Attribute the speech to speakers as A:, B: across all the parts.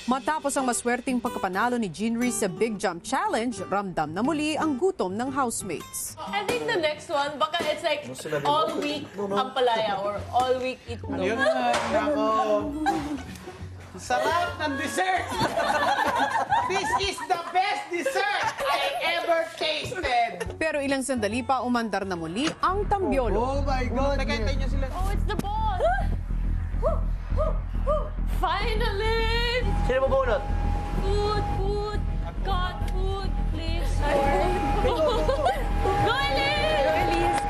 A: Matapos ang maswerteng pagkapanalo ni Jean Reese sa Big Jump Challenge, ramdam na muli ang gutom ng housemates.
B: I think the next one, baka it's like all week ampalaya or all week itlog.
C: Ano yun? Nako. Sarap ng dessert! This is the best dessert I ever tasted!
A: Pero ilang sandali pa umandar na muli ang tambyolo.
C: Oh my God! Nagkantay niyo sila.
B: Oh, it's the boss! Finally!
D: Sino mabunot?
B: Food! God, food! Please, Lord! Go, Elise! Go, Elise!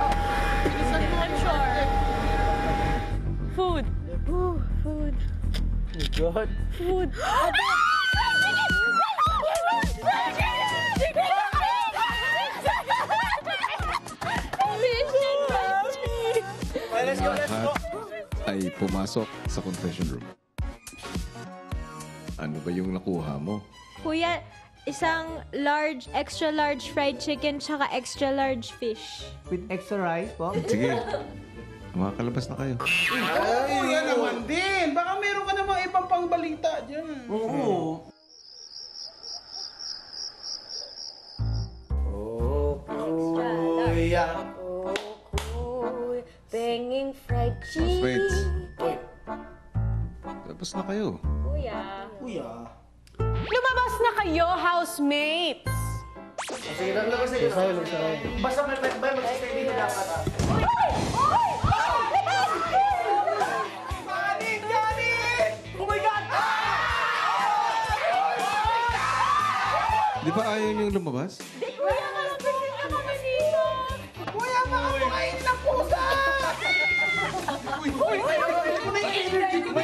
B: I'm sure. Food! Food!
D: God.
B: Food!
D: Let's go, let's go!
E: Ay pumasok sa confession room. Ano ba yung nakuha mo?
F: Kuya, isang extra large fried chicken tsaka extra large fish.
D: With extra rice po?
E: Sige, makakalabas na kayo.
C: Ay, yan naman din. Baka meron ka namang ibang pangbalita dyan. Oo.
D: Kuya.
F: Banging fried cheese.
E: Wait. Labas na kayo.
F: Kuya.
A: Lumabas na kayo, housemates!
D: Sige, naglabas na yun. Basta may mag-stay dito dapat ah. Oh my God!
E: Di ba ayaw niyong lumabas?
F: Kuya, malapit na kami dito.
C: Kuya, baka kumain na pusa! Uy! Ano na yung energy ko? My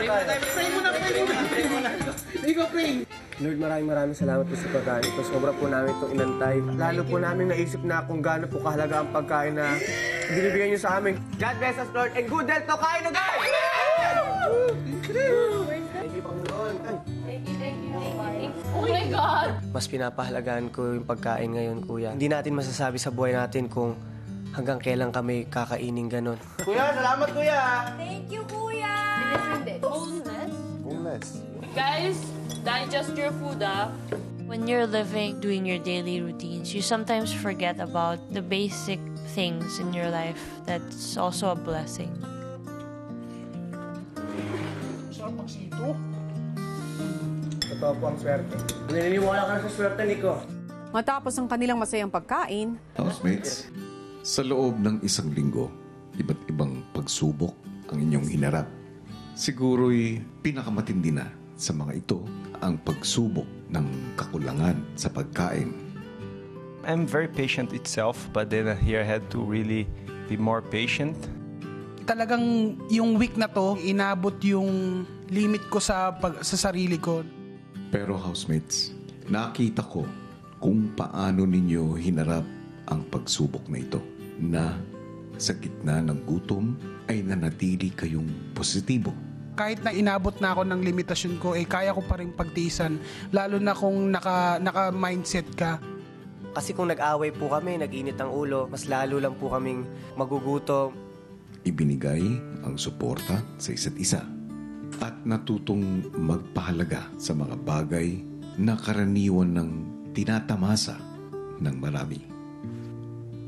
C: God! Pray muna. Ikaw, pray.
G: Lord, maraming salamat po sa pagkain ito. Sobra po namin itong inantay. Lalo po namin naisip na kung gaano po kahalaga ang pagkain na binibigyan niyo sa amin. God bless us, Lord, and good health to kain na guys! Thank you, Panginoon.
B: Oh my God!
G: Mas pinapahalagaan ko yung pagkain ngayon, Kuya. Hindi natin masasabi sa buhay natin kung hanggang kailan kami kakainin ganon.
D: Kuya, salamat kuya!
F: Thank you, Kuya.
E: Boneless.
B: Guys, digest your food, ah.
H: When you're living, doing your daily routines, you sometimes forget about the basic things in your life that's also a blessing.
C: Sarap magsito.
G: Totoo po ang swerte. Naniniwala ka na sa swerte, Nico.
A: Matapos ang kanilang masayang pagkain,
E: Housemates, sa loob ng isang linggo, iba't ibang pagsubok ang inyong hinarap. Siguro'y pinakamatindi na sa mga ito ang pagsubok ng kakulangan sa pagkain.
I: I'm very patient itself, but then here I had to really be more patient.
C: Talagang yung week na to, inabot yung limit ko sa sarili ko.
E: Pero housemates, nakita ko kung paano ninyo hinarap ang pagsubok na ito, na sa gitna ng gutom ay nanatili kayong positibo.
C: Kahit na inabot na ako ng limitasyon ko, kaya ko pa rin pagtiisan, lalo na kung naka-mindset ka.
G: Kasi kung nag-away po kami, nag-init ang ulo, mas lalo lang po kaming magugutom.
E: Ibinigay ang suporta sa isa't isa at natutong magpahalaga sa mga bagay na karaniwan ng tinatamasa ng marami.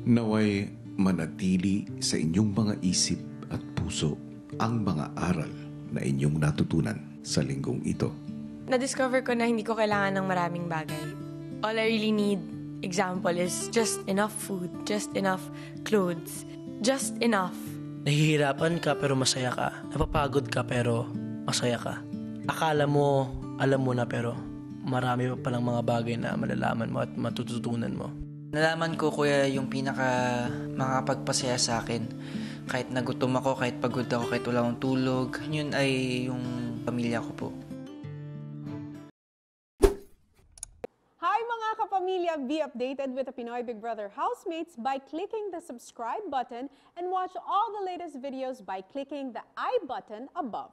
E: Naway manatili sa inyong mga isip at puso ang mga aral na inyong natutunan sa linggong ito.
H: Na-discover ko na hindi ko kailangan ng maraming bagay. All I really need, example, is just enough food, just enough clothes, just enough.
D: Nahihirapan ka pero masaya ka. Napapagod ka pero masaya ka. Akala mo, alam mo na pero marami pa palang mga bagay na malalaman mo at matututunan mo.
J: Nalaman ko, kuya, yung pinaka makapagpasaya sa akin. Kahit nagutom ako, kahit pagod ako, kahit wala akong tulog, yun ay yung pamilya ko po.
A: Hi mga kapamilya, Be updated with the Pinoy Big Brother housemates by clicking the subscribe button and watch all the latest videos by clicking the I button above.